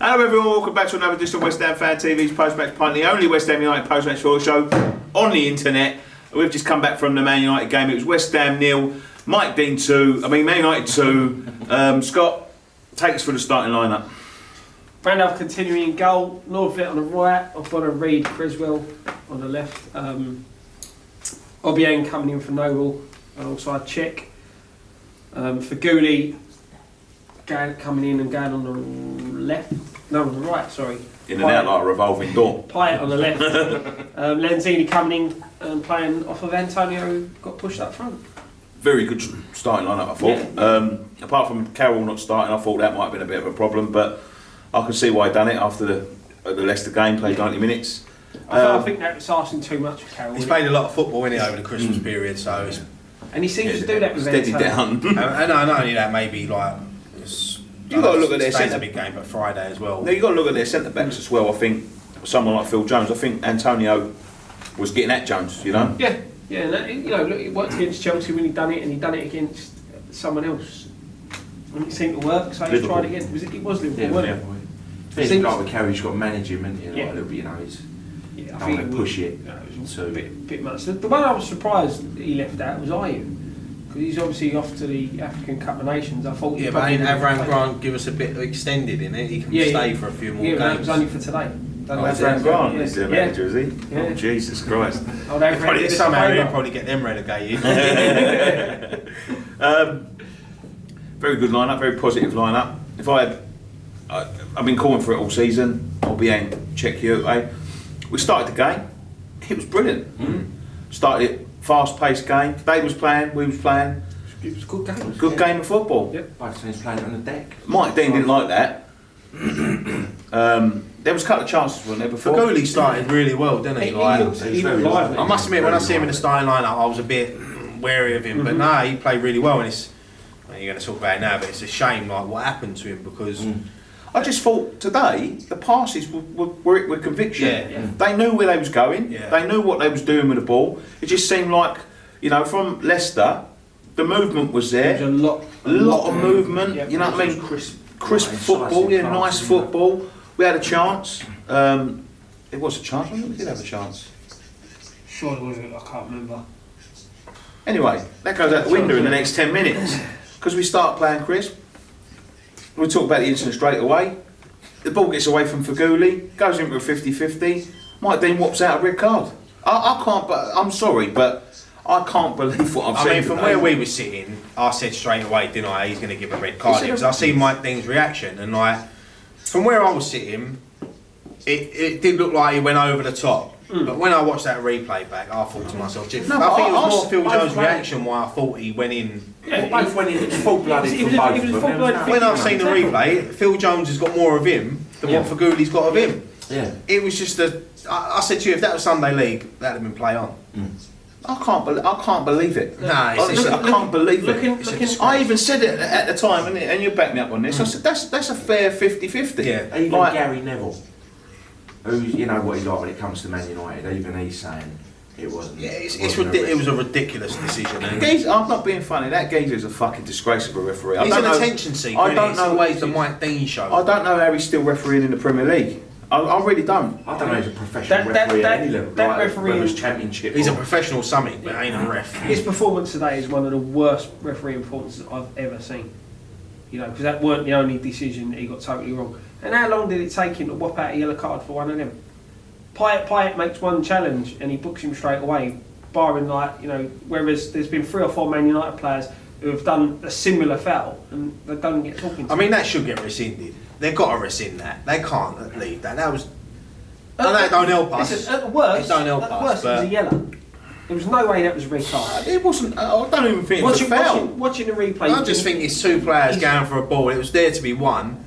Hello everyone, welcome back to another edition of West Ham Fan TV's Post-Match Pint, the only West Ham United post-match show on the internet. We've just come back from the Man United game. It was West Ham 0, Mike Dean 2, Man United 2. Scott, take us through the starting lineup. Randolph continuing in goal, Northville on the right, Ogbonna, Reid, Criswell on the left. Obiang coming in for Noble alongside Cech. For Gooley coming in and going on the left. No, on the right, sorry. In and out like a revolving door. Pyatt on the left. Lenzini coming in and playing off of Antonio, who got pushed up front. Very good starting lineup, I thought. Yeah. Apart from Carroll not starting, I thought that might have been a bit of a problem, but I could see why he done it after the Leicester game, played 90 minutes. I think that was asking too much of Carroll. He's played a lot of football in it over the Christmas period, so it's, and he seems to do that with steady Antonio. down. and not only that, maybe like You got to look at their centre centre. big game, but Friday as well. No, you got to look at their centre backs as well. I think someone like Phil Jones. I think Antonio was getting at Jones. You know. Yeah, and that, look, it worked against Chelsea when he done it, and he done it against someone else, and it seemed to work. So he tried it again. It was Liverpool, wasn't it? I think like with Carey, you've got to manage him, haven't you? Like a little bit, I don't think want to push it. It was So a bit much. The one I was surprised he left out was Ayew, because he's obviously off to the African Cup of Nations. I thought. Yeah, but ain't Avram Grant give us a bit extended in it? He can stay for a few more games. Yeah, it was only for today. Avram Grant is the manager, is he? Yeah. Oh, Jesus Christ. Somehow he'll probably get them relegated. Very good lineup, very positive lineup. If I've been calling for it all season. Obiang, Cech, we started the game. It was brilliant. Started it, fast-paced game. They was playing, we was playing. It was a good game. Good game of football. Yep. both teams playing it on the deck. Mike Dean didn't like that. There was a couple of chances, wasn't there, before? Faguli started really well, didn't he? He Like, looked lively. I must admit, when I see him in the starting lineup, I was a bit wary of him. But no, he played really well, and it's. Well, you're going to talk about it now, but it's a shame like what happened to him because. I just thought today the passes were conviction. Yeah. They knew where they was going. Yeah. They knew what they was doing with the ball. It just seemed like, from Leicester, the movement was there. There was a lot of movement. Yep. You know what I mean? Crisp Football. Yeah, incisive nice passes, football. We had a chance. It was a chance. I think we did have a chance. Sure, was it? I can't remember. Anyway, that goes out the window in the next 10 minutes because we start playing crisp. We'll talk about the incident straight away. The ball gets away from Faguli, goes into a 50-50. Mike Dean whops out a red card. I can't, but I'm sorry, but I can't believe what I've seen. I mean, from today. where we were sitting, I said straight away, didn't I? He's going to give a red card because I see Mike Dean's reaction, and like from where I was sitting, it did look like he went over the top. But when I watched that replay back, I thought to myself, I think it was more Phil Jones' reaction why I thought he went in. Yeah, both went in. It was full-blooded from both of them. When I've seen the replay, Phil Jones has got more of him than what Faguli's got of him. Yeah. It was just I said to you, if that was Sunday League, that'd have been play on. I can't believe it. Nah, it's Honestly, I can't believe it. I even said it at the time, and you backed me up on this. I said that's a fair 50-50. Yeah. Even Gary Neville, who's what he's like when it comes to Man United, even he's saying it wasn't. Yeah, it was a ridiculous decision. And I'm not being funny. That geezer's a fucking disgrace of a referee. he's an attention seeker. I don't it's know. always the Mike Dean show. I don't know how he's still refereeing in the Premier League. I really don't. I don't know. He's a professional referee at any level. that like, referee whether it's is- Championship. He's a or- professional summit, but ain't a ref. His performance today is one of the worst refereeing performances I've ever seen. Because that weren't the only decision that he got totally wrong. And how long did it take him to whop out a yellow card for one of them? Pyatt makes one challenge and he books him straight away, barring whereas there's been 3 or 4 Man United players who have done a similar foul and they don't get talking to. I mean, that should get rescinded. They've got to rescind that. They can't leave that. That was. I know it don't help us. Listen, at worst, it don't help it us. was a yellow. There was no way that was a red card. It wasn't. I don't even think it was a foul. Watching the replay, I just think it's 2 players going for a ball. It was there to be won,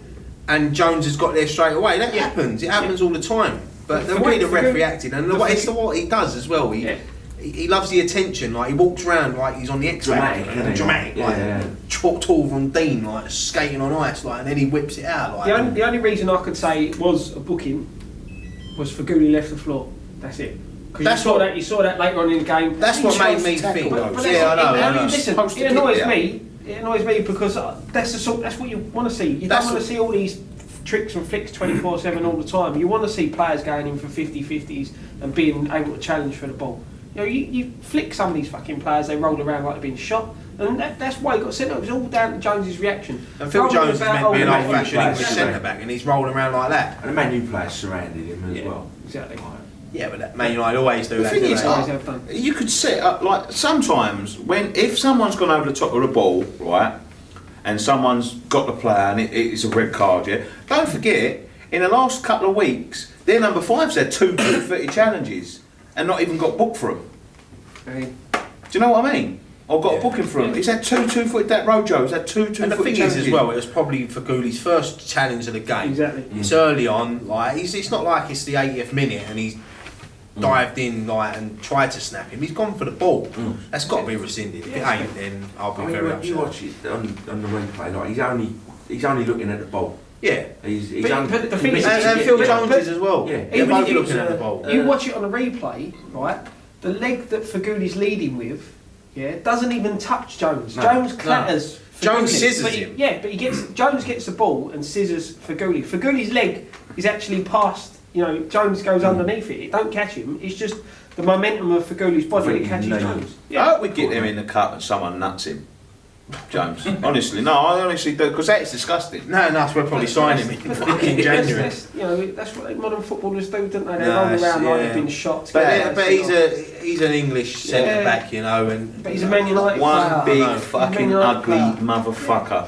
and Jones has got there straight away. That happens. It happens all the time. But the way the ref reacted, and it's what he does as well. He loves the attention. Like he walks around like he's on the X Factor. Dramatic, tall from Dean, like skating on ice, and then he whips it out. Like the only reason I could say it was a booking was Faguli left the floor. That's it. Because you saw that later on in the game. That's what made me think. Yeah, I know. Listen, it annoys me because that's what you want to see. You don't want to see all these tricks and flicks 24/7 all the time. You want to see players going in for 50-50s and being able to challenge for the ball. You know, you flick some of these fucking players, they roll around like they're being shot, and that's why he got sent off. It was all down to Jones's reaction. And Phil Rolling Jones is about meant to be an all the old-fashioned players. English centre-back, and he's rolling around like that. And the Man U players surrounded him as Yeah, well. exactly. Yeah, but that Man United always do The that. thing do is, they? always have done. you could set up like sometimes if someone's gone over the top of the ball, right, and someone's got the player and it's a red card, yeah. Don't forget, in the last couple of weeks, their number 5's had 2 2-footed challenges and not even got booked for them. Hey. Do you know what I mean? Or got a booking for him. Yeah. He's had 2 2-footed. That Rojo, he's had 2 2-footed And the thing challenges. is as well, it was probably for Gooley's first challenge of the game. Exactly. It's early on, like it's not like it's the 80th minute and he's dived in like and tried to snap him. He's gone for the ball. That's got to be rescinded. If it ain't, then I'll be I mean, very when you upset. watch it on the replay, like he's only looking at the ball. Yeah. He's But- only, but the thing is- And Phil Yeah, Jones but- is as well. Yeah. They're Even both if it's, looking at the ball. you watch it on a replay, right? The leg that Faguni's leading with, yeah, doesn't even touch Jones. No. Jones clatters. Jones Faguni, scissors but he- him. Yeah, but Jones gets the ball and scissors Faguni. Faguni's leg is actually past. You know, Jones goes underneath it. It don't catch him. It's just the momentum of Faguni's body that catches No. Jones. I hope we get them in the cup and someone nuts him. Jones. Honestly, no, I honestly do, because that is disgusting. No, we'll probably sign him in fucking January. You know, that's what modern footballers do, don't they? They No, roll around like yeah. they've been shot. But he's an English centre back, you know, and But he's a Man United One player. big know. fucking Man United ugly player. motherfucker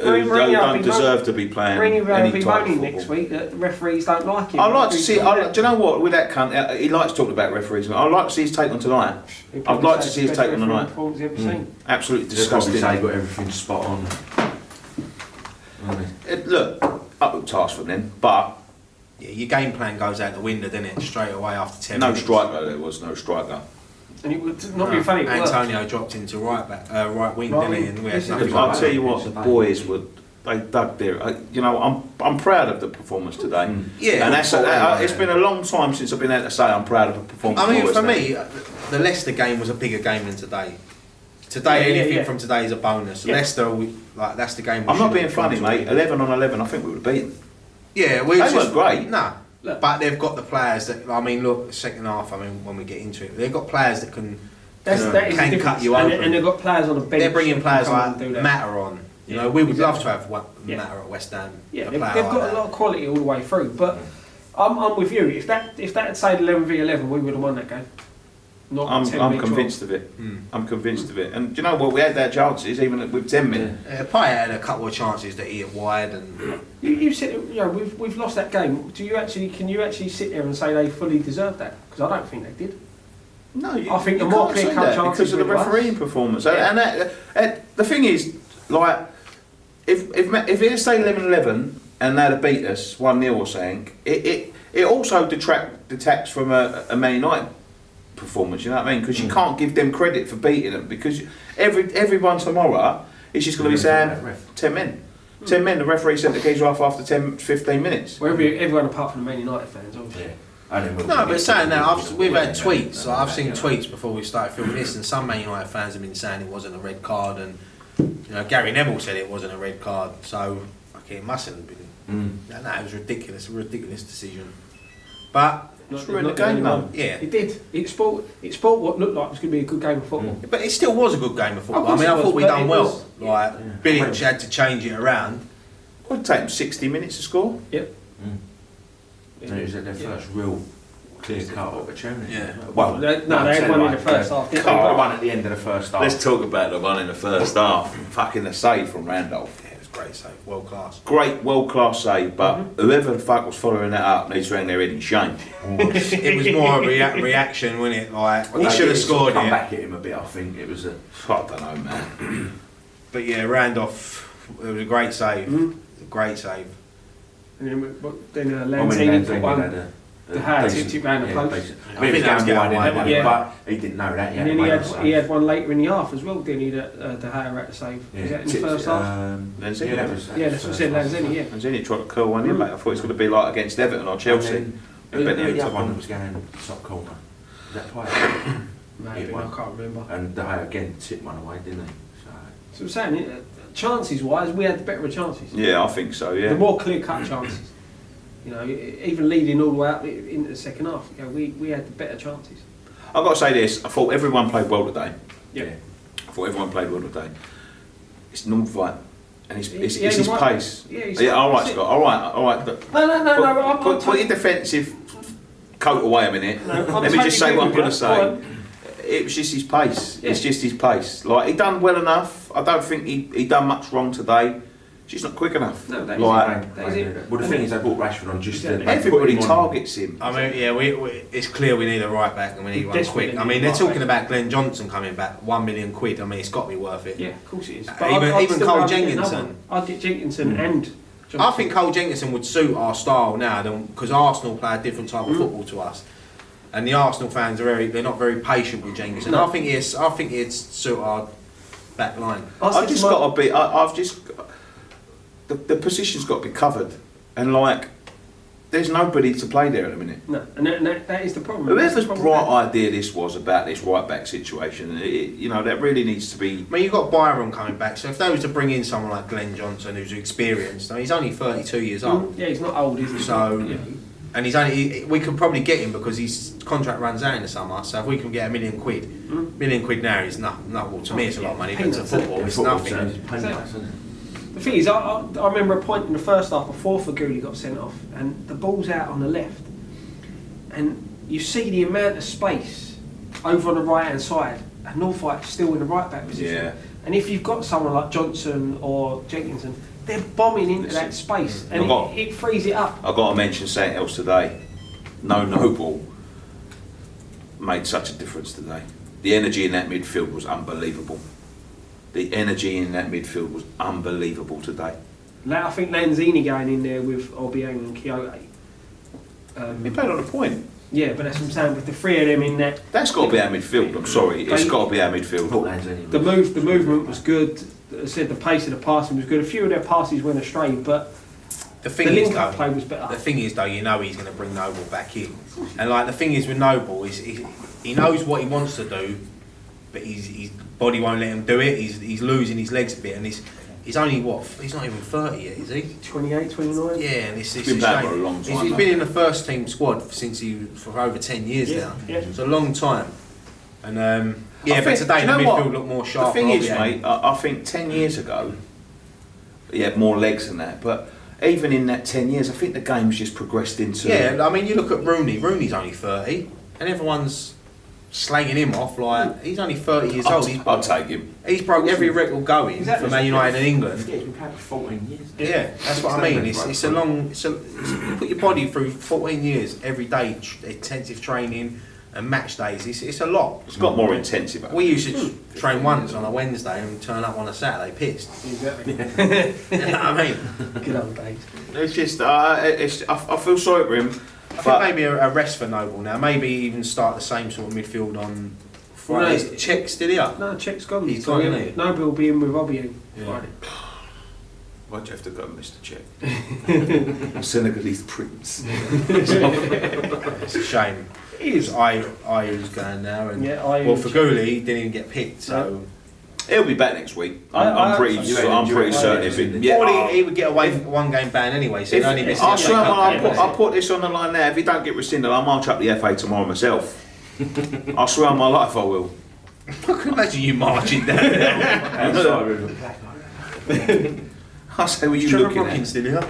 who Bring him don't up, deserve to be playing Bring him round any and type of be football. next week that the referees don't like him. I'd like to see. Do you know what? With that cunt, he likes talking about referees. I'd like to see his take on tonight. I'd like to see his take on tonight. Performance he's ever seen. Absolutely they'll probably disgusting. say he got everything spot on. Look, up to task for them, but yeah, your game plan goes out the window, doesn't it? Straight away after 10 no minutes. striker. There was no striker. And it would not be funny. It worked. Antonio dropped into right wing, Right didn't he? wing. And we had Yes, nothing I'll like tell that. you what, the boys would. They dug their. You know, I'm proud of the performance today. Yeah, and that's it's been a long time since I've been able to say I'm proud of the performance. I mean, of the for boys me, the Leicester game was a bigger game than today. Today, Yeah, anything yeah. from today is a bonus. Yeah. Leicester, that's the game. I'm not should being have funny, gone to mate. win. 11 on 11. I think we would have beaten. Yeah, we They weren't great. Nah, Look. but they've got the players that. I mean, look, second half. I mean, when we get into it, they've got players that can. That is the can difference. cut you and, open. and they've got players on the bench. They're bringing that players can come like and do that. Matter on. You Yeah, know, we would exactly. love to have Yeah. Matter at West Ham. Yeah, a they've player got like a that. lot of quality all the way through. But I'm with you. If that had stayed 11v11, we would have won that game. Not I'm 10v12. convinced of it. Mm. I'm convinced of it. And do you know what? We had our chances, even with 10 men. Payet had a couple of chances that he hit wide, and You said, you know, we've lost that game. Can you actually sit there and say they fully deserved that? Because I don't think they did. No, I think the you more can't say clear-cut that chances because of the we lost. refereeing performance. Yeah. And the thing is, like, if it had stayed 11-11 and they'd have beat us 1-0 or something, it also detracts from a Man United performance. You know what I mean? Because you can't give them credit for beating them because everyone tomorrow is just going to be saying 10 men. 10 men. The referee sent the geezer off after 10-15 minutes. Well, everyone apart from the Man United fans, obviously. no, but saying that, we've had tweets. I've seen tweets before we started filming this, and some Man United fans have been saying it wasn't a red card, and you know Gary Neville said it wasn't a red card, so okay, it mustn't have been. No, it was ridiculous, a ridiculous decision. But It's ruined the game, though. yeah, It did. It spoilt what looked like it was going to be a good game of football. but it still was a good game of football. Of course I mean, it I was, thought we but done it well. was- Like Bilic had to change it around. It would take them 60 minutes to score. Yep. And it was at their first real clear-cut opportunity. Yeah. Well, They had one in the first half, didn't Carl, they? The one at the end of the first half. let's talk about the one in the first half. Fucking the save from Randolph. Yeah, it was great save, world class. Great, world-class save, but whoever the fuck was following that up needs to hang their head in shame. It was more a reaction, wasn't it? Like he They should have did sort of scored come it. back at him a bit. I think it was a. I don't know, man. But yeah, Randolph, it was a great save. A great save. And then I mean, Lanzini put Lanzini one. had a De Gea decent- tipped it round the yeah, post. decent. I think that was going going wide, wide, yeah. but he didn't know that. And then he had one later in the half as well, didn't he? That De Gea had to save. Was that in the first half? Lanzini, Yeah, Yeah, that's what I said, Lanzini, yeah. And then he tried to curl one in back. I thought it was going to be like against Everton or Chelsea. The other one that was going top corner. Was that Payet? Maybe, I can't remember. And De Gea again tipped one away, didn't he? So I'm saying, chances wise, we had the better of chances. Yeah, I think so. The Yeah. more clear cut chances. You know, even leading all the way up into the second half, you know, we had the better chances. I've got to say this. I thought everyone played well today. Yeah. I thought everyone played well today. It's Nordveit, and it's Yeah, his you're right. pace. Yeah, he's Yeah, all right, that's it. Scott. All right. But No. put your defensive coat away a minute. No, I'm Let me just say totally what I'm agree with going to you. say. Go on. It was just his pace. Yeah. It's just his pace. Like, he done well enough. I don't think he done much wrong today. Just not quick enough. No, that is Like, That is it. Well, the thing is, they brought Rashford on just Exactly. to everybody put him on. targets him. I mean, yeah, it's clear we need a right back and we need one Desperately quick. I need mean, a they're right talking back. about Glenn Johnson coming back, £1 million. I mean, it's got to be worth it. Yeah, of course it is. Even still Cole rather get Jenkinson. another one. I'd get Jenkinson and Johnson. I think Cole Jenkinson would suit our style now, because Arsenal play a different type of football to us, and the Arsenal fans they're not very patient with Jenkinson. No. I think he'd suit our back line. I've just got to be. I've just. The position's got to be covered, and like, there's nobody to play there at the minute. No, and that is the problem. That's Whoever's the problem. bright idea this was about this right back situation, that really needs to be. I mean, you've got Byron coming back, so if they was to bring in someone like Glenn Johnson, who's experienced, I mean, he's only 32 years old, Yeah, he's not old, is he? so. Yeah. And we could probably get him because his contract runs out in the summer. So if we can get £1 million, £1 million now is nothing. Well, to me it's a lot of money, but to Peanuts, football it's Football nothing. terms, it's peanuts, isn't it? The thing is, I remember a point in the first half before Faguli got sent off, and the ball's out on the left, and you see the amount of space over on the right hand side, and Northfight's still in the right back position. Yeah. And if you've got someone like Johnson or Jenkinson, they're bombing into that space, and it frees it up. I've got to mention something else today. No Noble made such a difference today. The energy in that midfield was unbelievable. The energy in that midfield was unbelievable today. I think Lanzini going in there with Obiang and Kyoto. He played on a point. Yeah, but that's what I'm saying. With the three of them in that, That's got to be our midfield. I'm sorry, it's got to be our midfield. Port Lanzini. the movement was good. As I said, the pace of the passing was good. A few of their passes went astray, but The the thing is, link-up though, play was better. the thing is though, you know he's going to bring Noble back in, and like the thing is with Noble is he knows what he wants to do, but his body won't let him do it. He's losing his legs a bit, and he's only he's not even 30 yet, is he? 28, 29. Yeah, and it's been a back shame. for a long time, He's though. been in the first team squad for over 10 years Yeah, now. yeah. It's a long time, and I but think- today do the you know midfield what? looked more The sharp. thing than is, Obiang. mate, I think 10 years ago, he had more legs than that, but even in that 10 years, I think the game's just progressed into... Yeah, I mean, you look at Rooney. Rooney's only 30, and everyone's slagging him off like he's only 30 years old. I'll take him. He's broke every record going Exactly. for Man United in England. Yeah, he's been playing for 14 years. Yeah, that's what I mean. It's a long. You put your body through 14 years every day, intensive training and match days. It's a lot. It's got more intensive. We used to train once on a Wednesday and turn up on a Saturday pissed. Exactly. You know what I mean? Good old days. It's just, I feel sorry for him. I But- think maybe a rest for Noble now. Maybe even start the same sort of midfield on Friday. No, Czech's did he up? No, Czech's gone. He's gone, isn't he? Noble will be in with Obiang Yeah. Friday. Why'd you have to go, Mr. Czech? Senegalese prince. It's a shame. It is. I was going now, and Yeah, well, Faguli didn't even get picked, so He'll be back next week. I I'm pretty hope so. I'm pretty Yeah, certain. yeah, If it, yeah. yeah, well, he would get away one game ban anyway. So he'd only miss I'll the swear, FA Cup game, yeah. I'll put this on the line now. If he don't get rescinded, I'll march up the FA tomorrow myself. I swear on my life I will. I can imagine you marching down. Outside with a plaque. I say, were you Trevor looking Brooking at? still here?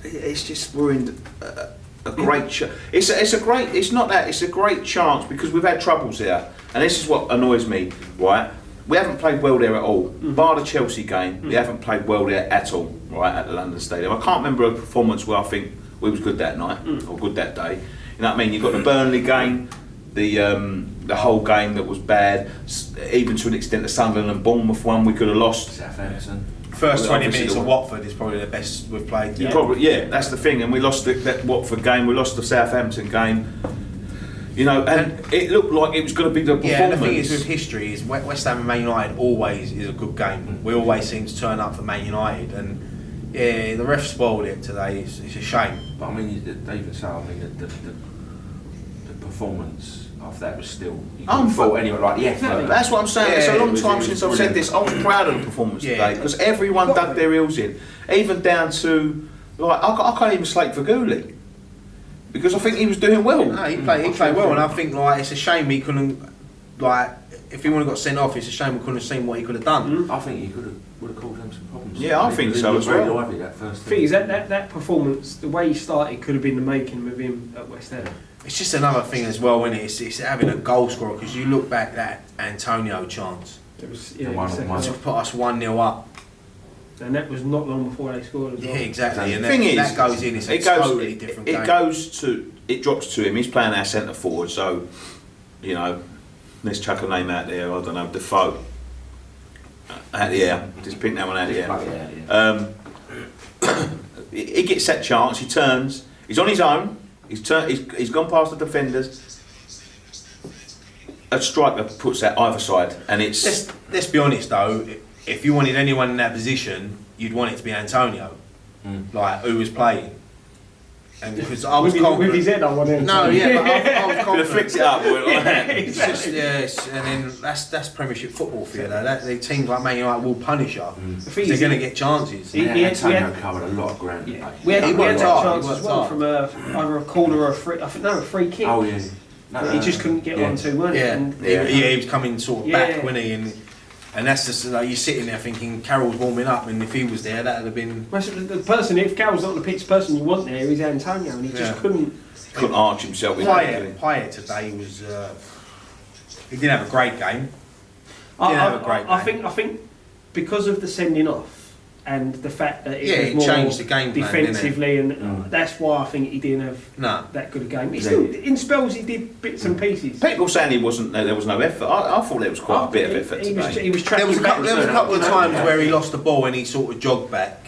It's just ruined a great. It's a great. It's not that. It's a great chance because we've had troubles there, and this is what annoys me. Right, we haven't played well there at all. Bar the Chelsea game, we haven't played well there at all. Right at the London Stadium. I can't remember a performance where I think we was good that night or good that day. You know what I mean? You've got the Burnley game, the whole game that was bad. Even to an extent, the Sunderland and Bournemouth one we could have lost. Southampton. First Well, 20 obviously minutes the of one- Watford is probably the best we've played. You probably, yeah, that's the thing, and we lost that Watford game, we lost the Southampton game, you know, and it looked like it was going to be the performance. Yeah, and the thing is with history is West Ham and Man United always is a good game. We always seem to turn up for Man United, and yeah, the ref spoiled it today. It's a shame. But I mean, they even say, I mean, the performance after that was still. You I'm couldn't fault anyone like the effort. That's what I'm saying. It's Yeah, a long it was- time it was since I've said brilliant. this. I was proud of the performance Yeah. today because everyone dug their heels in, even down to like I can't even slate for Gooley because I think he was doing well. No, he played well, and I think like it's a shame he couldn't like. If he would have got sent off, it's a shame we couldn't have seen what he could have done. I think he would have caused them some problems. Yeah, I think so He as was very well. lively that first The thing is that performance, the way he started, could have been the making of him at West Ham. It's just another thing as well, isn't it? It's having a goal scorer because you look back that Antonio chance It was The one on second one. to half. put us 1-0 up. And that was not long before they scored as well. Yeah, exactly. And The thing that is, goes in. It's a totally different game. It drops to him. He's playing our centre forward, so you know, let's chuck a name out there. I don't know, Defoe. Out the air, just pick that one out of the air. He gets that chance. He turns. He's on his own. He's gone past the defenders. A striker puts that either side, and it's. Let's be honest though. If you wanted anyone in that position, you'd want it to be Antonio, like who was playing. And because I was confident. With his head on one end. No, yeah, but I was Could have confident. flicked it up like that. It's just, and then that's Premiership football for you though. The teams like Man United will punish you. The thing They're is, going to get chances. He- Antonio covered a lot of ground. Yeah. We had He that worked hard, chance he as worked well hard. from either a corner or a free. I think a free kick. Oh yeah. That he just couldn't get yeah. onto, weren't it? Yeah, And- he was coming sort of Yeah. back, wasn't he? And that's just like you're sitting there thinking Carroll's warming up, and if he was there, that'd have been. The person, if Carroll's not on the pitch, the person you want there is Antonio, and he just Yeah. couldn't. Couldn't arch himself. Payet today was. He didn't have a great game. I think because of the sending off and the fact that it was more changed the game plan, defensively, and Mm. that's why I think he didn't have No. that good a game. He Yeah. still, in spells, he did bits and pieces. People saying there was no effort. I thought there was quite a bit of effort He was today. tracking There was a back. couple of times where he lost the ball and he sort of jogged back.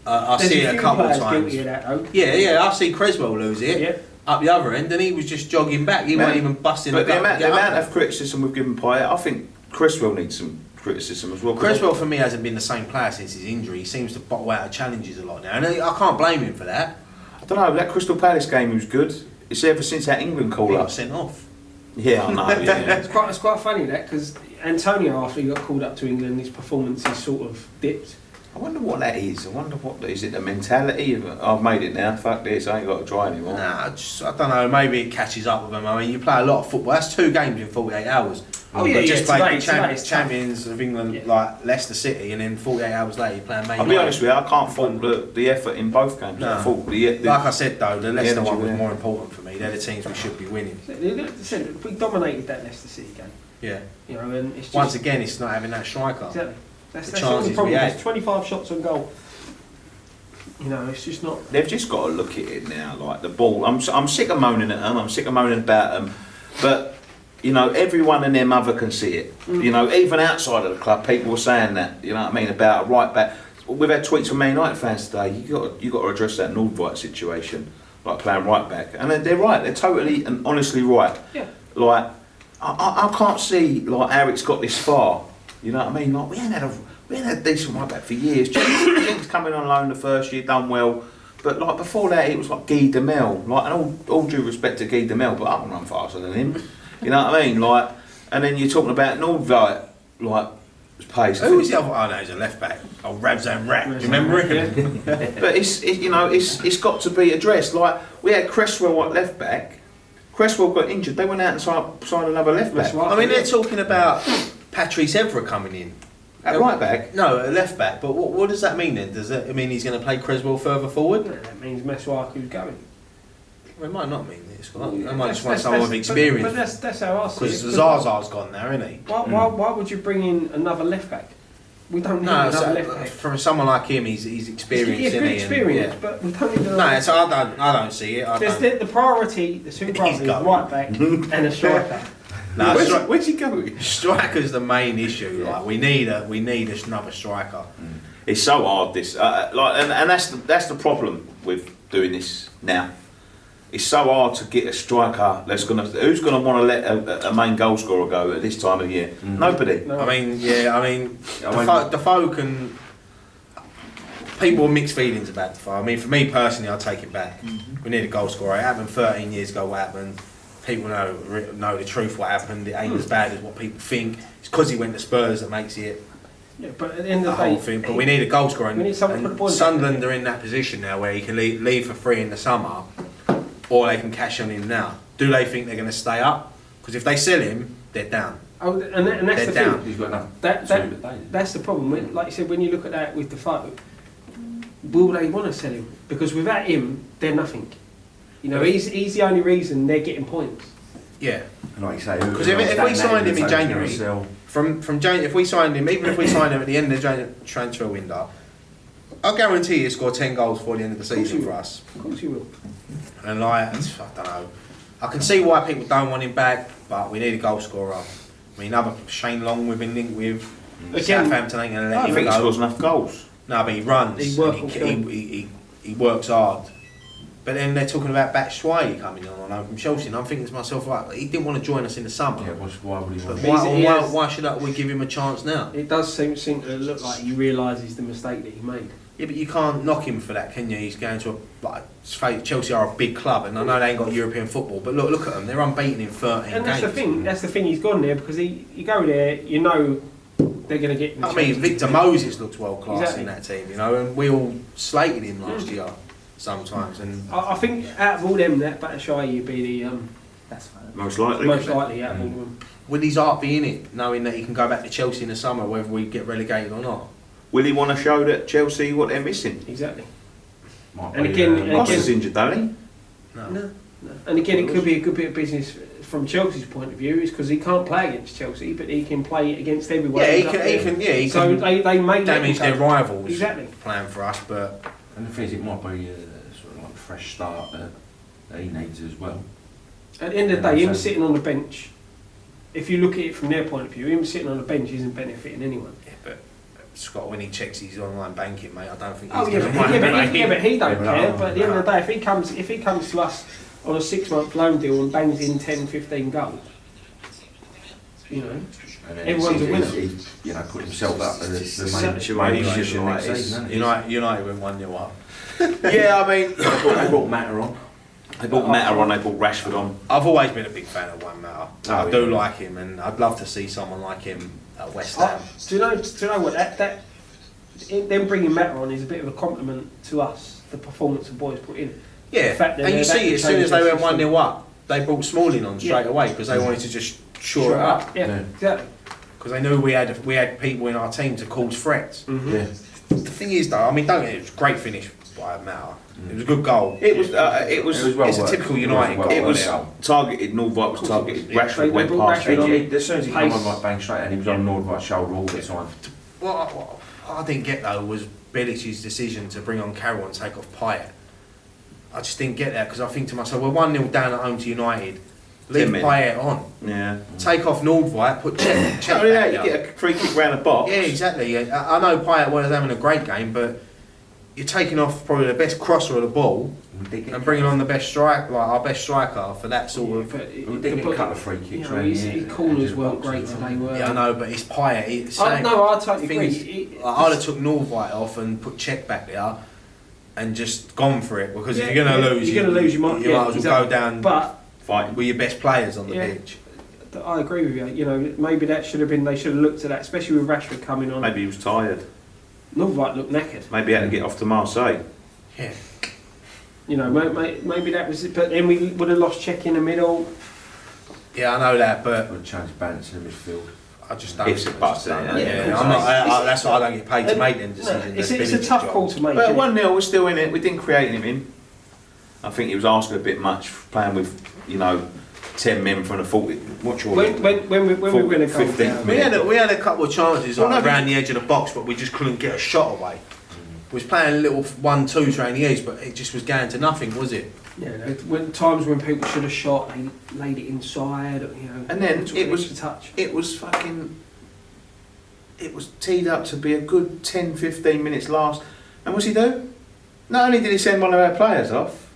I There's see it a few couple of players times. guilty of that, though. Yeah, I see Creswell lose it Yeah. up the other end, and he was just jogging back. He wasn't even busting But the the gut to amount get up. of criticism we've given Payet, I think Criswell needs some criticism as well. Cresswell for me hasn't been the same player since his injury. He seems to bottle out of challenges a lot now, and I can't blame him for that. I don't know, that Crystal Palace game was good. It's ever since that England He call got up. sent off. Yeah, I know. Yeah. It's quite funny that because Antonio, after he got called up to England, his performances sort of dipped. I wonder what that is. I wonder what is it. The mentality of I've made it now. Fuck this. I ain't got to try anymore. Nah, I don't know. Maybe it catches up with him. I mean, you play a lot of football. That's 2 games in 48 hours. Oh, yeah, You just yeah, played today the it's tough. champions of England, Yeah. like Leicester City, and then 48 hours later you play Man I'll be United. honest with you. I can't fault the effort in both games. No. I thought Like I said though, the Leicester energy one was there. more important for me. They're the teams we should be winning. We dominated that Leicester City game, Yeah. you know, and it's just Once again, it's not having that striker. exactly. That's the the only chances problem. we had. There's 25 shots on goal. You know, it's just not. they've just got to look at it now. Like the ball. I'm sick of moaning at them. I'm sick of moaning about them. But you know, everyone and their mother can see it. You know, even outside of the club, people were saying that. You know what I mean about a right back. We've had tweets from Man United fans today. You got to address that Nordveit situation, like playing right back. And they're right. They're totally and honestly right. Yeah. Like I can't see like how it's got this far. You know what I mean? Like we ain't had a decent right back for years. Jenks coming on loan the first year, done well. But like before that, it was like Guy Demel. Like, and all due respect to Guy Demel, but I can run faster than him. You know what I mean? Like, and then you're talking about Nordveit, like pace. Who was the other? Oh no, he's a left back. Oh, Rabzan Rat. Do you remember him? But it's got to be addressed. Like we had Cresswell at left back. Cresswell got injured. They went out and signed another left back. That's right. I mean, they're talking about Patrice Evra coming in. At right back. No, a left back. But what does that mean then? Does that mean he's going to play Creswell further forward? That means Masuaku's going. Well, it might not mean this. Scott. They might That's- just want that's- someone with but experience. that's how I see it. Because 'Cause Zaza's gone now, isn't he? Why would you bring in another left back? We don't need No, another left back. from someone like him, he's experienced, Yeah, isn't good he? experience, And, but we don't need yeah. another. No, so I don't see it. I There's don't. the priority, the two priorities, going. right back and a striker. No, Where's he going? striker's the main issue. Yeah. Like we need another striker. It's so hard this, and that's the problem with doing this now. It's so hard to get a striker who's gonna want to let a main goal scorer go at this time of year. Nobody. No. I mean, Defoe can. People have mixed feelings about Defoe. I mean, for me personally, I'll take it back. We need a goal scorer. It happened 13 years ago. What happened? people know the truth. What happened? It ain't as bad as what people think. It's because he went to Spurs that makes it Yeah, but at the end the of the day, whole thing. But we need a goal scorer. we need someone to put the ball in. Sunderland are in that position now where he can leave for free in the summer, or they can cash on him now. Do they think they're going to stay up? Because if they sell him, they're down. Oh, and that's They're the down. thing. He's got enough. That's the problem. Like you said, when you look at that with Defoe, will they want to sell him? Because without him, they're nothing. You know, he's the only reason they're getting points. Yeah. And like you say, Because if we signed him in January, from January, if we signed him, even if we signed him at the end of the transfer window, I guarantee he'll score 10 goals before the end of the season for us. Of course you will. And like, I don't know. I can see why people don't want him back, but we need a goal scorer. I mean, another Shane Long we've been linked with. Again, Southampton ain't going to I let him think he go. scores enough goals. No, but he runs. He works hard. But then they're talking about Batshuayi coming on from Chelsea, and I'm thinking to myself, like, he didn't want to join us in the summer. Yeah, why would he But want why should we give him a chance now? It does seem to look like he realises the mistake that he made. Yeah, but you can't knock him for that, can you? He's going to Chelsea are a big club, and I know they ain't got European football, but look at them. They're unbeaten in 13 And that's games. the thing. That's the thing. He's gone there because you go there, you know, they're going to get. I mean, Victor Moses looks world class Exactly. in that team, you know, and we all slated him last year sometimes. And I think out of all them, that Batshuayi would be the That's fine. Most likely. most likely out of all of them. will his heart be in it, knowing that he can go back to Chelsea in the summer, whether we get relegated or not? Will he want to show that Chelsea what they're missing? Exactly. Might And be, again- Ross is injured, don't he? No. No. And again, it could be a good bit of business from Chelsea's point of view, is because he can't play against Chelsea, but he can play against everyone. Yeah, he who's can. up He there. can. Yeah, he So can they may damage their rivals. Exactly. Playing for us, but and the thing is, it might be sort of like a fresh start that he needs as well. At the end of the day, Yeah, him so- sitting on the bench, if you look at it from their point of view, him sitting on the bench isn't benefiting anyone. yeah, but Scott, when he checks his online banking, mate, I don't think. Oh He's yeah, gonna but, mind, yeah, but, mate. yeah, but he don't Yeah, but care. no, But at the end of the no. day, if he comes to us on a 6-month loan deal and bangs in 10, 15 goals, you know, And then Everyone's a winner. He's you know, put himself up as the Exactly. main position next United. season. hasn't he? United went 1-0 up. Yeah, I mean, They brought Matter on. they brought Mata on, they brought Rashford on. I've always been a big fan of Juan Mata. Oh, I do yeah. like him, and I'd love to see someone like him at West Ham. do you know what them bringing Matter on is a bit of a compliment to us, the performance the boys put in. Yeah, the fact that and you they're see, that as soon as they went consistent. 1-0 up, they brought Smalling on straight Yeah. away because they wanted to just shore it up. Yeah, Yeah. exactly. Because they knew we had people in our team to cause threats. Yeah. The thing is, though, I mean, don't get it was a great finish by Mata. It was a good goal. It was well It's a worked. typical United goal. It was wasn't targeted, Nordvite was targeted, Yeah. Rashford They went brought past Rashford him. on. As soon as he came Pace. on like bang straight, and he was on Nordvight's shoulder all the time. What I didn't get though was Bilic's decision to bring on Carroll and take off Payet. I just didn't get that because I think to myself, we're 1-0 down at home to United. Leave 10 men. Payet on. Yeah. Take off Nordvite, put check Not only that, back you up. get a free kick round the box. Yeah, exactly. Yeah. I know Payet was having a great game, but you're taking off probably the best crosser of the ball and bringing on the best strike, like our best striker for that sort of. We did get a couple of free kicks You know, around his, here. his corners weren't great today, were they? Yeah, I know, but it's Payet. It's No, I totally thing agree. is, I'd have took Nordvite off and put Czech back there and just gone for it because if you're going to lose, you're going to lose. You might, you might as well exactly. go down But Fighting. with your best players on the Yeah. pitch. I agree with you. You know, maybe that should have been. They should have looked at that, especially with Rashford coming on. Maybe he was tired. Nordvite looked knackered. Maybe he had to get off to Marseille. Yeah. You know, maybe that was it. But then we would have lost Czech in the middle. Yeah, I know that, but Would change balance in the midfield. I just don't. Ifs and buts, I just don't- yeah. yeah, Yeah. I'm not, that's why I don't get paid to make them No, decisions. it's a tough call to make. But isn't it? 1-0, we're still in it. We didn't create anything. I think he was asking a bit much, playing with, 10 men from the 40. What's your When we were going to go 15th down, minute. We had a couple of chances Well, like, no, around the edge of the box, but we just couldn't get a shot away. We was playing little 1-2s around the edge, but it just was going to nothing, was it? yeah, when times when people should have shot, they laid it inside. You know, And then took it an was- extra touch. It was teed up to be a good 10-15 minutes last. And what's he do? Not only did he send one of our players off,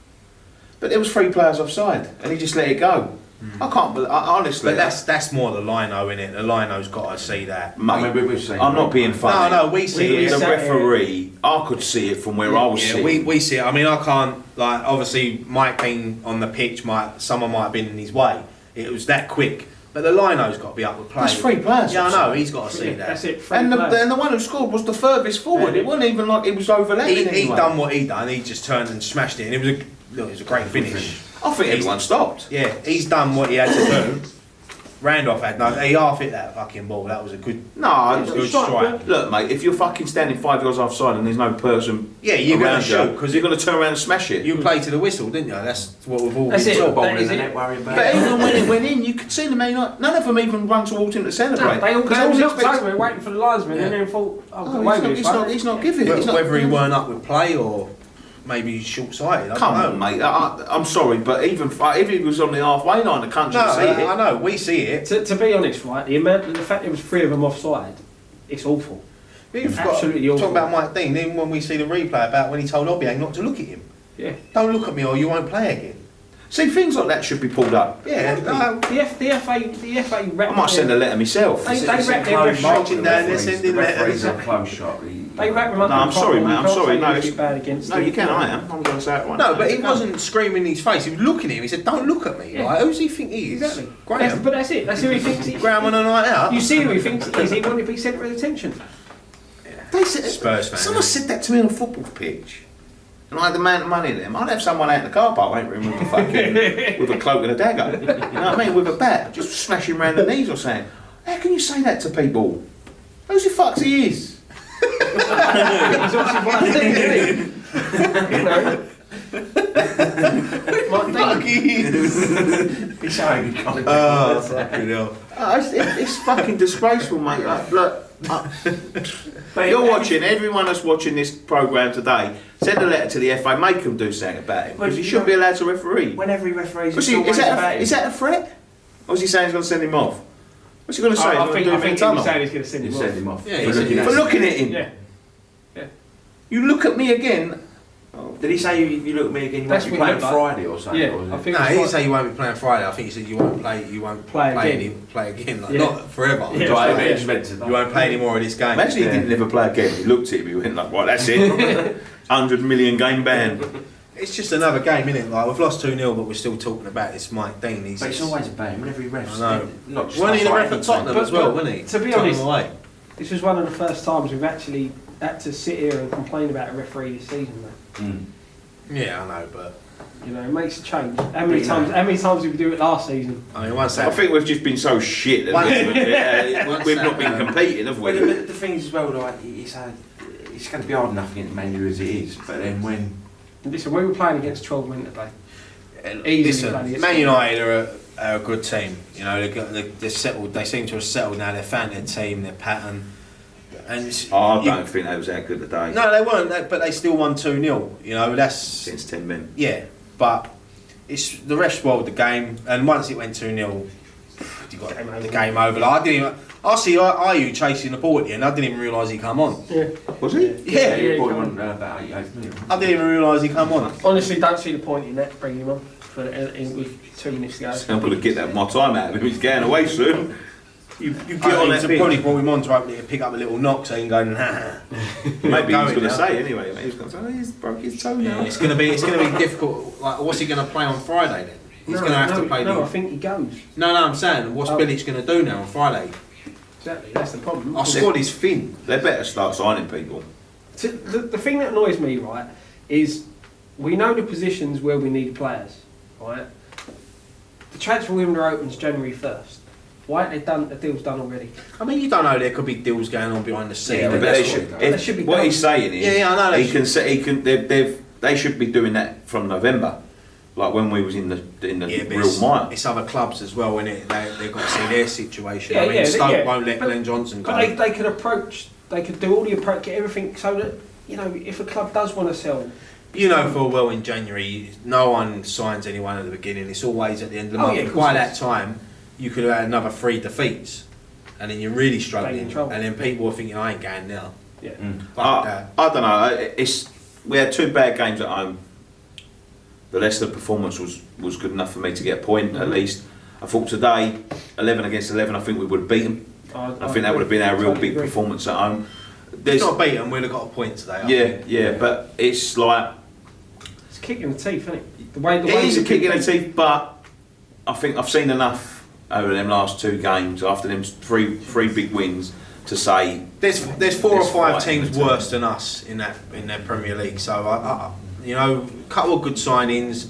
but there was 3 players offside, and he just let it go. I can't believe, honestly. But that's more the lino, innit? The lino's got to see that. Mate, I mean, we've seen I'm not being funny. No, we see We it. The sat referee, I could see it from where I was Yeah, sitting. we see it. I mean, I can't, like, obviously, Mike being on the pitch, someone might have been in his way. It was that quick. But the lino's got to be up with play. That's 3 players. Yeah, I know, he's got to see Yeah, that. that's it. And the one who scored was the furthest forward. Yeah. It wasn't even like it was overlapping. He anyway. done what he done. He just turned and smashed it, and it was a great finish. I think everyone stopped. Yeah, he's done what he had to do. Randolph had no. He half hit that fucking ball. That was a good. No, It was a good strike. Look, mate, if you're fucking standing 5 yards offside and there's no person Yeah, you're gonna around shoot, you, 'cause you're going to turn around and smash it. You played to the whistle, didn't you? That's what we've all That's been it. taught. ball That in is the it. net worrying about But it. even when it went in, you could see them. None of them even run towards him to celebrate. No, they all 'Cause was looked expecting- over waiting for the linesman and then thought, oh, Oh, wait he's, a not, minute, he's not giving it. He's not Whether he giving it. weren't up with play or maybe short-sighted. I Come don't on, know. mate. I'm sorry, but even if he was on the halfway line, the country No, would see it. I know. We see it. To be honest, right, the fact there was 3 of them offside, it's awful. We've Absolutely got, awful. talk about Mike Dean. Even when we see the replay about when he told Obiang not to look at him. Yeah. Don't look at me or you won't play again. See, things like that should be pulled up. Yeah, no. The FA I might send a letter myself. They It's wrecked a their close referee. shot. Marching The down there, referees- sending the referees letters. are close shot. They wrap them up. No, I'm in sorry, cotton, mate, you I'm can't sorry, say no, anything it's- bad against No, them. you can. I am. I'm going to say it right No, now. but he No. wasn't screaming in his face. He was looking at him. He said, "Don't look at me." Yeah. Like, who's he think he is? Exactly. Graham. But that's it. That's who he thinks he Graham on a night out. You see who he thinks he is. He wanted to be centre of attention. They said, Spurs fan, someone isn't said that to me on a football pitch. And I had the amount of money them. I'd have someone out in the car park waiting for him with a fucking with a cloak and a dagger. You know what I mean? With a bat, just smashing around the knees or saying, "How can you say that to people? Who's the fuck he is?" He's obviously one of them, isn't he? You know. Like He's showing good content. Oh, fucking hell. It's fucking disgraceful, mate. Look, you're watching. Everyone that's watching this programme today, send a letter to the FA. Make them do something about him because he shouldn't be allowed to referee. When every referee's Was he, always about him. is that a threat? Or is he saying he's going to send him off? What's he going to say? I He's think going to do a he tunnel? was saying he's going to send You him send off. him off. Yeah, For he said looking he- at For him. looking at him. Yeah. You look at me again. Did he say if you look at me again, you That's won't be what playing he looked Friday or something? Yeah, or was I it- think No, it's he didn't like- say you won't be playing Friday. I think he said you won't Play again. play again. Like, Yeah. not forever. Yeah. Right, Yeah. it's meant to. You won't play any more of this game. Imagine he didn't ever play again. He looked at him. He went like, "Right, that's it. 100 million game ban." It's just another game, isn't it? Like, we've lost 2-0, but we're still talking about this Mike Dean. He's But it's always a bang. Whenever he refs, I know. not just Wasn't he the us, ref like at Tottenham But- as well, but wasn't he? to be Tottenham honest- away. This was one of the first times we've actually had to sit here and complain about a referee this season, though. Mm. Yeah, I know, but You know, it makes a change. How many Yeah. times? How many times did we do it last season? I mean, once I that think we've just been so shit. That we've not been competing, have Well, we? the thing is as well, like, it's going to be hard enough against Man U as it is, but then when Listen, we were playing against 12 men today. Easily listen, playing against Man 12. United are a good team. You know, they're settled. They seem to have settled now. They've found their team, their pattern. And I don't think they was that good today. No, they weren't. But they still won 2-0. You know, that's Since 10 men. yeah. But it's the ref spoiled the game, and once it went 2-0, you got the game over. Like, I didn't even. I see Ayew chasing the ball at the end. I didn't even realise he come on. Yeah. Was he? Yeah, you yeah, bought come him on about 88 million. I didn't even realise he come on. Honestly, don't see the point in that, bringing him on with 2 minutes to go. I'm going to get that my time out of him. He's going away soon. You get I on mean, that to probably pitch. brought him on to hopefully pick up a little knock so he can go, nah. Maybe he was Going going to now. say anyway. He was going to say, oh, he's broke his toe now. Yeah, it's gonna be difficult. Like, what's he gonna play on Friday then? He's gonna have to play. No, I think he goes. No, I'm saying, what's Oh. Bilic gonna do now on Friday? Exactly, that's the problem. Our squad is thin. They better start signing people. The thing that annoys me, right, is we know the positions where we need players, right? The transfer window opens January 1st. Why ain't they done? The deal's done already. I mean, you don't know. There could be deals going on behind the scenes. Yeah, But that's they what should, it does. if- That should be what done. he's saying is, Yeah, I know they he can say he can. They should be doing that from November, like when we was in the Yeah, but real mire. it's other clubs as well, innit? They've got to see their situation. Yeah, I mean, yeah, Stoke yeah. won't let But- Glenn Johnson go. But they could approach. They could do all the approach, get everything so that if a club does want to sell. You know full well in January, no one signs anyone at the beginning. It's always at the end of the Oh, month. yeah, And of course by it that is. time, you could have had another 3 defeats, and then you're really in struggling. trouble. And then people are thinking, I ain't going now. Yeah. Fuck that. I don't know. We had 2 bad games at home. The Leicester performance was good enough for me to get a point at least. I thought today, 11 against 11, I think we would have beat them. I think that would have been our real big performance at home. If not beat them, we'd have got a point today. Yeah, but it's like... It's a kick in the teeth, isn't it? The way It is a kick in the teeth, but I think I've seen enough over them last 2 games, after them three big wins, to say... There's 4 or 5 fight teams worse than us in their Premier League. So, you know, couple of good signings,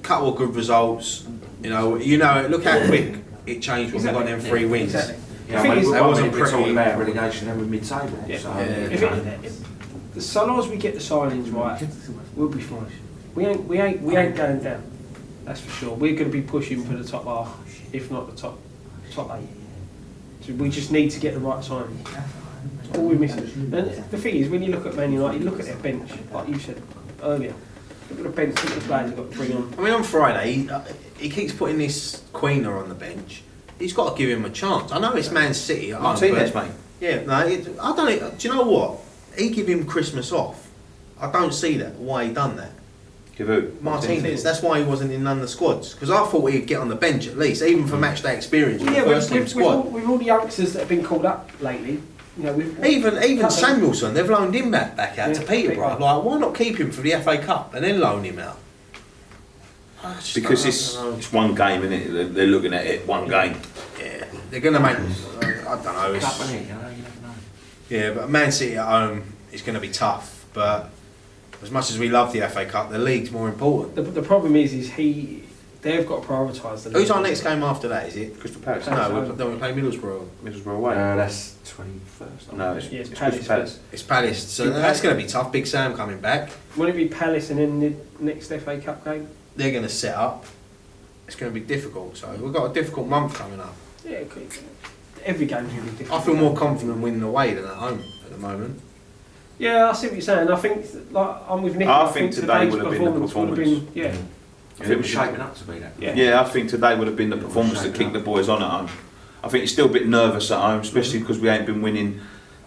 couple of good results. You know, look how quick it changed when we got them 3 wins. Exactly. Yeah, The thing is, I wasn't pretty- talking about relegation, then we're mid-table. Yeah. So, so long as we get the signings right, we'll be fine. We ain't going down. That's for sure. We're going to be pushing for the top half, if not the top 8. So we just need to get the right signing. That's all we're missing. And the thing is, when you look at Man United, you look at their bench, like you said earlier. Look at the bench, look at the players they've got to bring on. I mean, on Friday, he keeps putting this Queener on the bench. He's got to give him a chance. I know it's Man City. Martinez, mate. Yeah, no, I don't. Do you know what? He give him Christmas off. I don't see that. Why he done that? Give who? Martinez. That's why he wasn't in none of the squads. Because I thought he'd get on the bench at least, even for match day experience. Yeah, the first team with squad. all the youngsters that have been called up lately, you know, Even Samuelson, they've loaned him back out to Peterborough. Peterborough. Like, why not keep him for the FA Cup and then loan him out? Because it's one game, innit? They're looking at it, one game. Yeah, they're going to make. I don't know. It's, Cup, innit? You know, you never know. yeah, but Man City at home is going to be tough. But as much as we love the FA Cup, the league's more important. The problem is they've got to prioritise the league. Who's our next game after that? Is it? Crystal Palace. No, don't we play Middlesbrough? Middlesbrough away. That's 21st. No, it's Yeah, it's Crystal Palace. It's Palace, so that's going to be tough. Big Sam coming back. Will it be Palace and then the next FA Cup game? They're going to set up. It's going to be difficult. So we've got a difficult month coming up. Yeah, every game's going to be different. I feel more confident winning away than at home at the moment. Yeah, I see what you're saying. I think, like, I'm with Nick. I think today today's would have been the would have performance. been, yeah. I think we're shaping up to be that. Yeah. Yeah, I think today would have been the performance that kicked the boys on at home. I think it's still a bit nervous at home, especially because we ain't been winning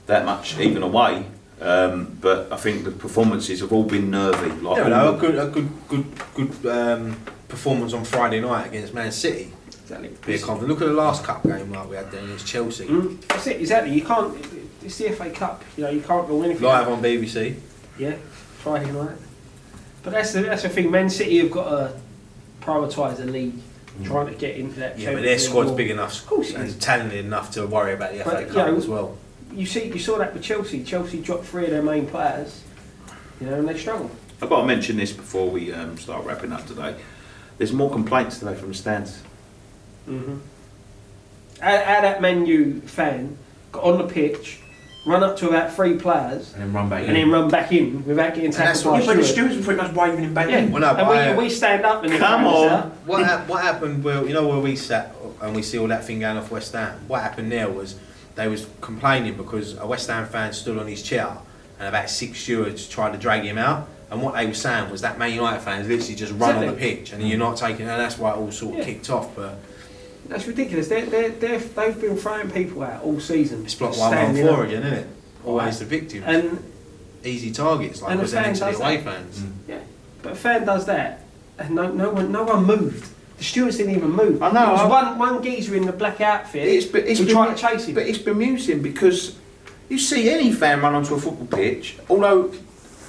that much even away. But I think the performances have all been nervy. Like Yeah, no, a good performance on Friday night against Man City. Exactly. Be a confident. Look at the last cup game like we had there against Chelsea. That's it, exactly. You can't. It's the FA Cup. You know, you can't do anything. Live on BBC. Yeah, Friday night. But that's the thing. Man City have got to prioritise the league, trying to get into that. Yeah, but their squad's League. big enough Of course it and is. talented enough to worry about the FA But, Cup you know, as well. You saw that with Chelsea. Chelsea dropped 3 of their main players. You know, and they struggled. I've got to mention this before we start wrapping up today. There's more complaints today from the stands. Mm-hmm. How that Man U fan got on the pitch, run up to about 3 players, And then run back and then run back in without getting that's tackled by what- a But the steward. stewards were pretty much waving him back Yeah, in. Well, no, but and we stand up and the Come fans on. are- What happened? Well, you know where we sat and we see all that thing going off West Ham. What happened there was they was complaining because a West Ham fan stood on his chair and about 6 stewards tried to drag him out. And what they were saying was that Man United fans literally just run on the Exactly. pitch and you're not taking. And that's why it all sort of Yeah. kicked off. But That's ridiculous. They've been throwing people out all season. it's block standing 114 up. again, isn't it? Always the victims. And Easy targets like and the presenting fan to the does away that. fans. yeah, but a fan does that, and no one moved. The stewards didn't even move. I know, There was I- one geezer in the black outfit who been- tried to chase him. But it's bemusing because you see any fan run onto a football pitch, although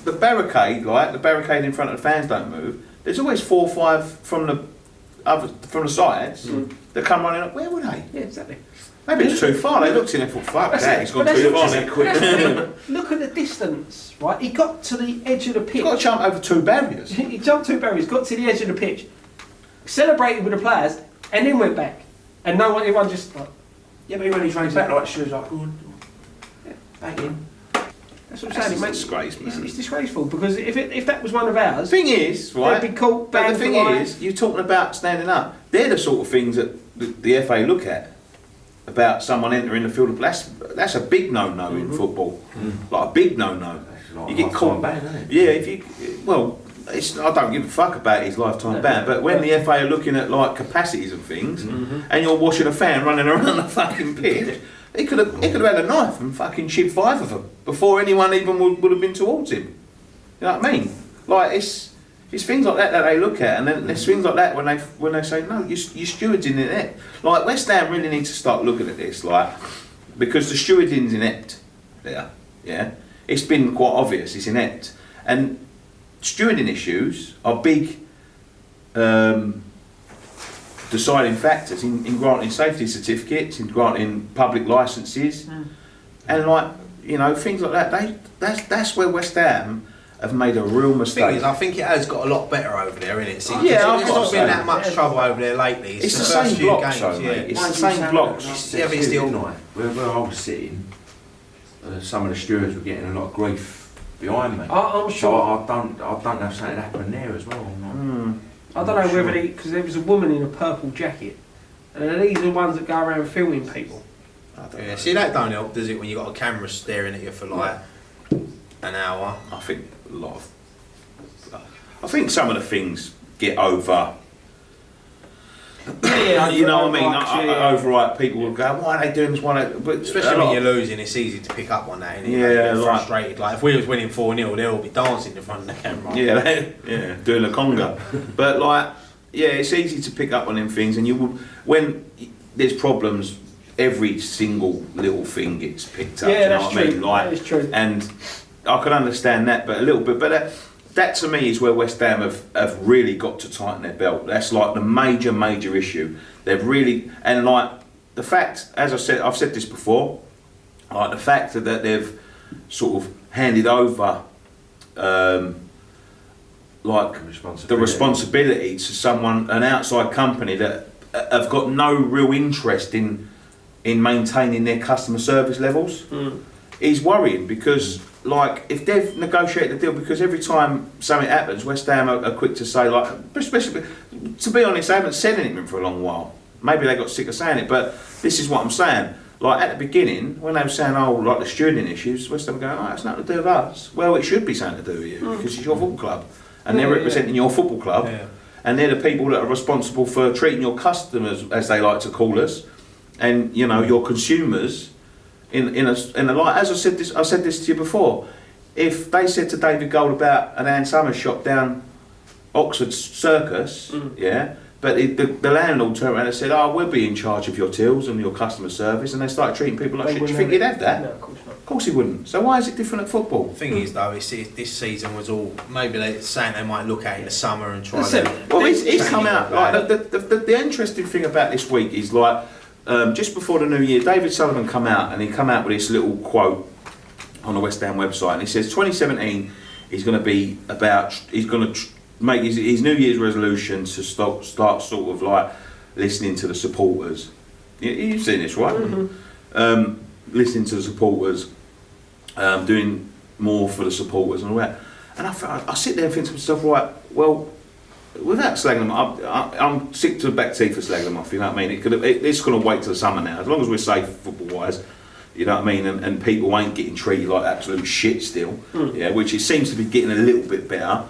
the barricade in front of the fans don't move, there's always 4 or 5 from the sides that come running up. Where were they? Yeah, exactly. Maybe it's too far. They looked in and thought, fuck That's that, it. he's gone But too that's far. what- Then quick. Look at the distance, right? He got to the edge of the pitch. He's got to jump over 2 barriers. He jumped 2 barriers, got to the edge of the pitch, celebrated with the players, and then went back. And everyone just like, Yeah, but when he trains back like shoes like, good. Back in. that's what I'm That's saying. a It makes disgrace, it's man. disgraceful because if that was one of ours, The thing is, right? they'd be caught. But the banned thing for life. is, you're talking about standing up. They're the sort of things that the FA look at about someone entering the field of play. That's a big no-no in football. Like a big no-no. That's like You a get lifetime caught. ban, isn't it? Yeah, if you I don't give a fuck about his lifetime No. ban. But when the FA are looking at like capacities and things, and you're watching a fan running around the fucking pitch, he could have had a knife and fucking chipped 5 of them before anyone even would have been towards him. You know what I mean? Like It's things like that they look at, and then there's things like that when they say no, you steward's in the net. Like West Ham really need to start looking at this, like because the stewarding's inept there. Yeah, it's been quite obvious it's inept, and stewarding issues are big deciding factors in granting safety certificates, in granting public licences, and like things like that. That's where West Ham have made a real mistake. Thing is, I think it has got a lot better over there, isn't it? Yeah, there's not been that much trouble over there lately. It's the first same few blocks, games, though, mate. It's Why the do you same sound blocks. like Yeah, but it's still- night. Where I was sitting, some of the stewards were getting a lot of grief behind me. I'm So sure. I don't know if something happened there as well. I don't know whether because there was a woman in a purple jacket, and these are the ones that go around filming people. I don't Yeah, know. see that don't help, does it? When you got a camera staring at you for like an hour. I think a lot of. I think some of the things get over. Yeah, You know what I mean? yeah. Overripe. People will go, "Why are they doing this? Why?" But Especially when you're losing, it's easy to pick up on that. Isn't it? Yeah, Like, you're like- frustrated. Like if we was winning 4-0, they'll all be dancing in front of the camera. Yeah, doing a conga. But like, yeah, it's easy to pick up on them things, and you will when there's problems. Every single little thing gets picked up. Yeah, do you know that's what I mean? true. Like, That is true. And I can understand that, but a little bit. But that to me is where West Ham have really got to tighten their belt. That's like the major issue. They've really, and like the fact, as I said, I've said this before, like the fact that they've sort of handed over like the responsibility to someone, an outside company that have got no real interest in maintaining their customer service levels is worrying, because like if they've negotiated a deal, because every time something happens West Ham are quick to say, like, especially to be honest, they haven't said anything for a long while. Maybe they got sick of saying it, but this is what I'm saying. Like at the beginning, when they were saying, oh, like the stewarding issues, West Ham were going, oh, it's nothing to do with us. Well, it should be something to do with you, because it's your football club, and they're representing your football club. Yeah. And they're the people that are responsible for treating your customers, as they like to call us, and your consumers in a light. As I said this to you before. If they said to David Gold about an Ann Summers shop down Oxford Circus, yeah, but the landlord turned around and said, "Oh, we'll be in charge of your tills and your customer service," and they started treating people like They shit. Do you wouldn't think have he'd have that? No, of course not. Of course he wouldn't. So why is it different at football? The thing is, though, this season was all maybe they're saying they might look at it in the summer and try. That's it. to Well, he's change come it out. about Like the interesting thing about this week is like just before the New Year, David Sullivan come out and he come out with this little quote on the West Ham website, and he says 2017 is going to be about. He's going to make his New Year's resolution to start sort of like listening to the supporters. You've seen this, right? Mm-hmm. Listening to the supporters, doing more for the supporters and all that. And I sit there and think to myself, right, well, without slagging them off, I'm sick to the back teeth for slagging them off, you know what I mean? It's going to wait till the summer now, as long as we're safe football-wise, you know what I mean? And people ain't getting treated like absolute shit still, yeah, which it seems to be getting a little bit better.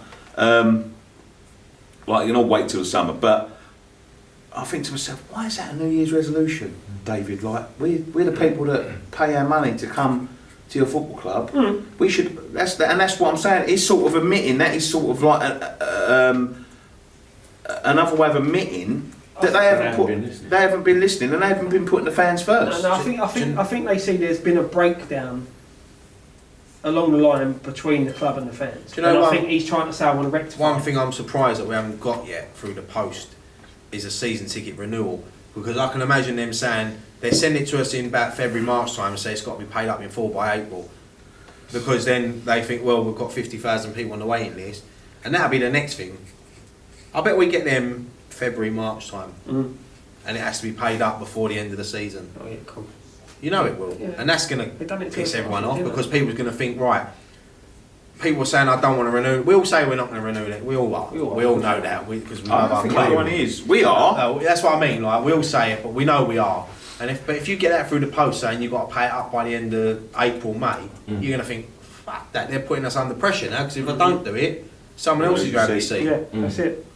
Like, you know, wait till the summer. But I think to myself, why is that a New Year's resolution, David? Like, we're the people that pay our money to come to your football club. We should. And that's what I'm saying. He's sort of admitting that is sort of like another way of admitting that they haven't been listening, and they haven't been putting the fans first. No, I think they see there's been a breakdown along the line between the club and the fans. Do you know and I what? think he's trying to say, I want to rectify. One thing I'm surprised that we haven't got yet through the post is a season ticket renewal, because I can imagine them saying they send it to us in about February, March time and say it's got to be paid up in full by April, because then they think, well, we've got 50,000 people on the waiting list, and that'll be the next thing. I bet we get them February, March time, and it has to be paid up before the end of the season. Oh yeah, cool. You know it will, Yeah. and that's going They've done to it piss to- everyone off, yeah. because people's going to think, right, people are saying I don't want to renew. We all say we're not going to renew it. We all are. We all know that because we I love don't our think club. everyone is. We are. That's what I mean. Like we all say it, but we know we are. And if you get that through the post saying you've got to pay it up by the end of April, May, you're going to think, fuck that. They're putting us under pressure now, because if I don't do it, someone else is going to see Yeah, that's it.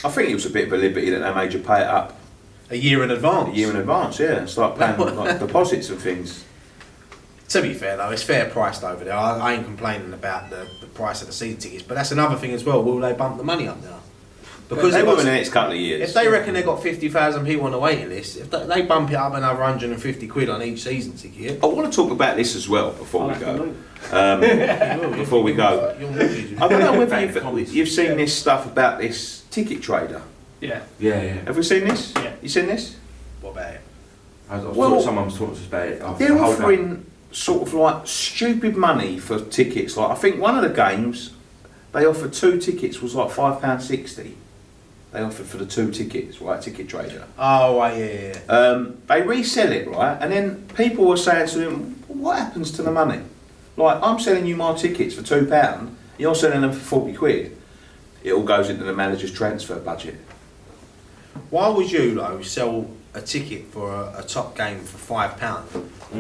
I think it was a bit of a liberty that they made you pay it up a year in advance. a year in advance. Yeah, start paying like deposits and things. To be fair though, it's fair priced over there. I ain't complaining about the price of the season tickets, but that's another thing as well. Will they bump the money up now? Because they it will was- in the next couple of years. if they reckon they've got 50,000 people on the waiting list, if they bump it up another 150 quid on each season ticket, I want to talk about this as well before I'll we have to go. move. Before we go. Your mortgage is- I don't know whether you've seen this stuff about this ticket trader. Yeah. Yeah. Have we seen this? Yeah. You seen this? What about it? Someone was talking to us about it. They're offering sort of like stupid money for tickets. Like I think one of the games, they offered 2 tickets was like £5.60. They offered for the 2 tickets, right? Ticket trader. Oh, right, yeah. They resell it, right? And then people were saying to them, "What happens to the money? Like I'm selling you my tickets for £2, you're selling them for 40 quid. It all goes into the manager's transfer budget." Why would you, though, sell a ticket for a top game for £5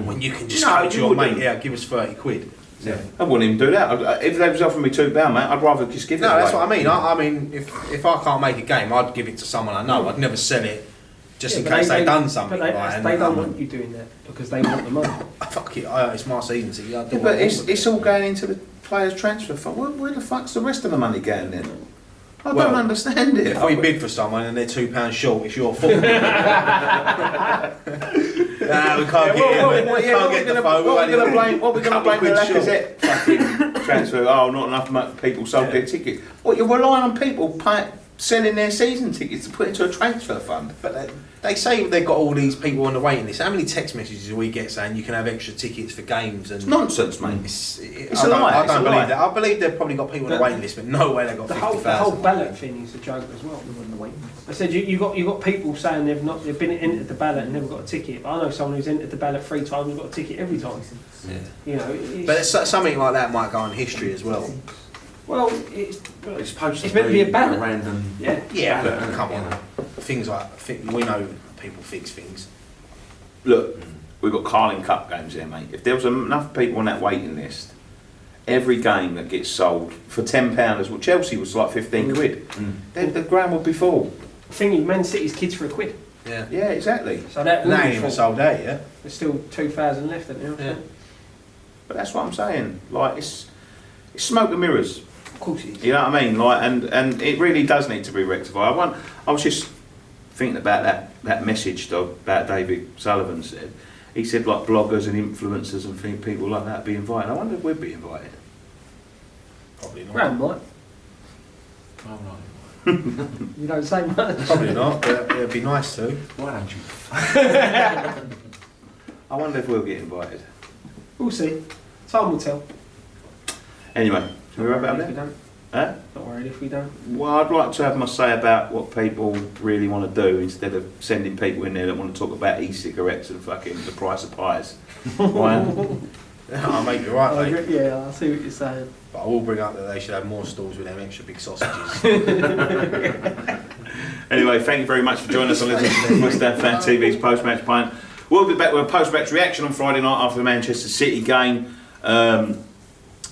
when you can just No, go to you your wouldn't. mate, yeah, give us 30 quid? Yeah. I wouldn't even do that. If they was offering me £2, mate, I'd rather just give it No, away. that's what I mean. I mean, if I can't make a game, I'd give it to someone I know. I'd never sell it just in Yeah, but case they done something. But like, they and- don't want you doing that because they want the money. Fuck it, it's my season ticket. I do Yeah, what but I want. it's all going into the players' transfer fund. Where the fuck's the rest of the money going then? I Well, don't understand it. If we bid for someone and they're £2 short, it's your fault. Nah, we can't get in. Can't get the phone. What are we going to blame? What are we going to Couple blame the quid short. Lacazette fucking transfer? Oh, not enough people sold their tickets. What, you're relying on people selling their season tickets to put into a transfer fund? But they say they've got all these people on the waiting list. How many text messages do we get saying you can have extra tickets for games? And It's nonsense, mate. It's a lie, I it's a don't lie. believe that. I believe they've probably got people on the waiting list, but no way they've got The 50,000. whole ballot thing is a joke as well. I said you got people saying they've been entered the ballot and never got a ticket. But I know someone who's entered the ballot 3 times and got a ticket every time. Yeah. You know, But something like that might go on history as well. well, It's supposed It's meant to be a ballot. random. yeah. Yeah, Ballot, but come you on. know. Things like we know people fix things. Look, we've got Carling Cup games here, mate. If there was enough people on that waiting list, every game that gets sold for £10 as well, Chelsea was like 15 quid. The ground would be full. Thing Man City's kids for £1. Yeah. Yeah, exactly. So that And would they ain't be even full. sold out yet. There's still 2,000 left, isn't there? Yeah. But that's what I'm saying. Like it's smoke and mirrors. Of course it is. You know what I mean? Like, and it really does need to be rectified. I was just thinking about that message about David Sullivan said. He said like bloggers and influencers and people like that be invited. I wonder if we'd be invited. Probably not. Round might. Oh, right. You don't say much. Probably not, but it'd be nice to. Why don't you? I wonder if we'll get invited. We'll see. Time will tell. Anyway, shall we wrap it up If we there? don't. Huh? Not worried if we don't. Well, I'd like to have my say about what people really want to do instead of sending people in there that want to talk about e-cigarettes and fucking the price of pies. Ryan? I'll make you right, mate. Yeah, I see what you're saying. But I will bring up that they should have more stalls with them extra big sausages. Anyway, thank you very much for joining us on listening to West Ham Fan TV's post-match pint. We'll be back with a post-match reaction on Friday night after the Manchester City game.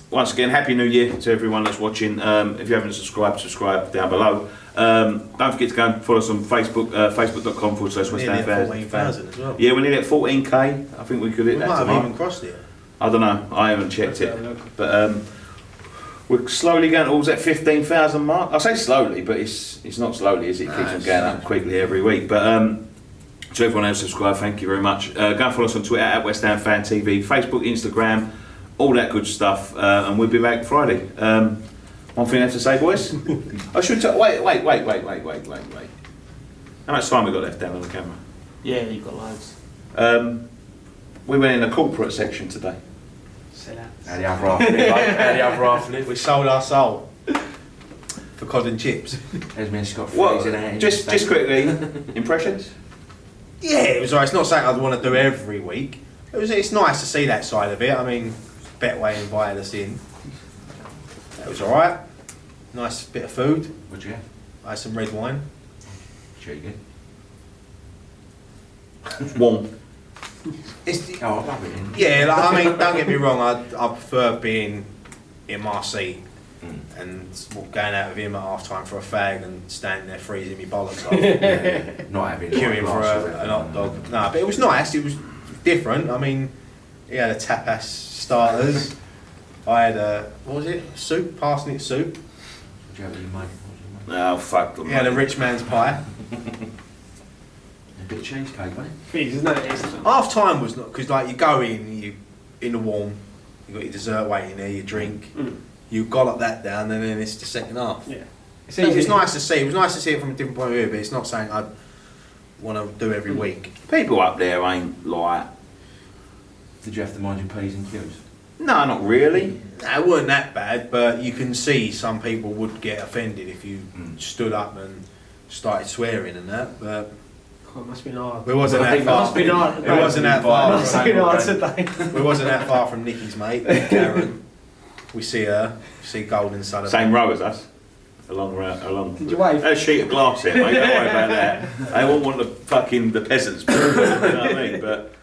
Once again, Happy New Year to everyone that's watching. If you haven't subscribe down below. Don't forget to go and follow us on Facebook, facebook.com/West Nearly Ham at Fans. 14,000 as well. Yeah, we're nearly at 14k. I think we could hit We that might have tomorrow. even crossed it. I don't know. I haven't checked it. But we're slowly going towards that 15,000 mark. I say slowly, but it's not slowly, is it? It keeps on going up quickly every week. But to everyone else subscribed, thank you very much. Go and follow us on Twitter at West Ham Fan TV, Facebook, Instagram, all that good stuff. And we'll be back Friday. One thing I have to say, boys. I should wait. How much time we got left down on the camera? Yeah, you've got loads. We went in the corporate section today. Say that. How the other half live, mate? How the other half live? We sold our soul for cod and chips. There's me and Scott Well, Fraser there. just quickly, impressions? Yeah, it was alright. It's not something I'd want to do every week. It's nice to see that side of it. I mean, Betway invited us in. It was alright. Nice bit of food. What'd you have? I had some red wine. Cheeky. Warm. It's, Oh, I love it. yeah, like, I mean, don't get me wrong. I prefer being in my seat and going out with him at half time for a fag and standing there freezing me bollocks off, Yeah, not having queuing for glass of red an hot wine. dog. No, but it was nice. It was different. I mean, He had a tapas starters. I had a, what was it? Soup, parsnip soup. Do you have any, mate? Oh, fuck them. He had a rich man's pie. A bit of cheesecake, mate. It is, isn't it? It's, Half time was not, because like you go in, you in the warm, you got your dessert waiting there, your drink, you gollop that down, and then it's the second half. yeah. It's It's easy. nice to see. It was nice to see it from a different point of view, but it's not something I'd want to do every week. People up there ain't like. Did you have to mind your P's and Q's? No, not really. Nah, it weren't that bad, but you can see some people would get offended if you stood up and started swearing and that. But Oh, it must be hard. we wasn't that It must far. be hard. It wasn't that far. It must have been hard today. We wasn't that far from Nikki's mate, Karen. We see her, see Golden Sullivan. Same row as us. Along. Did you wave? A sheet of glass here, mate. Don't worry about that. They won't want the peasants. You know what I mean? But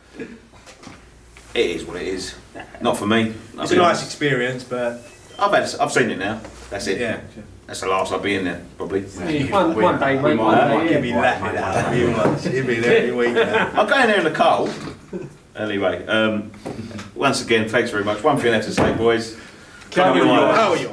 it is what it is. Not for me. It's a nice experience, but I've seen it now. That's it. yeah. That's the last I'll be in there, probably. One day, mate. might- He'd be laughing at that. He'd be there every week. now. I'll go in there in the cold. Anyway, once again, thanks very much. One thing left to say, boys. How are you?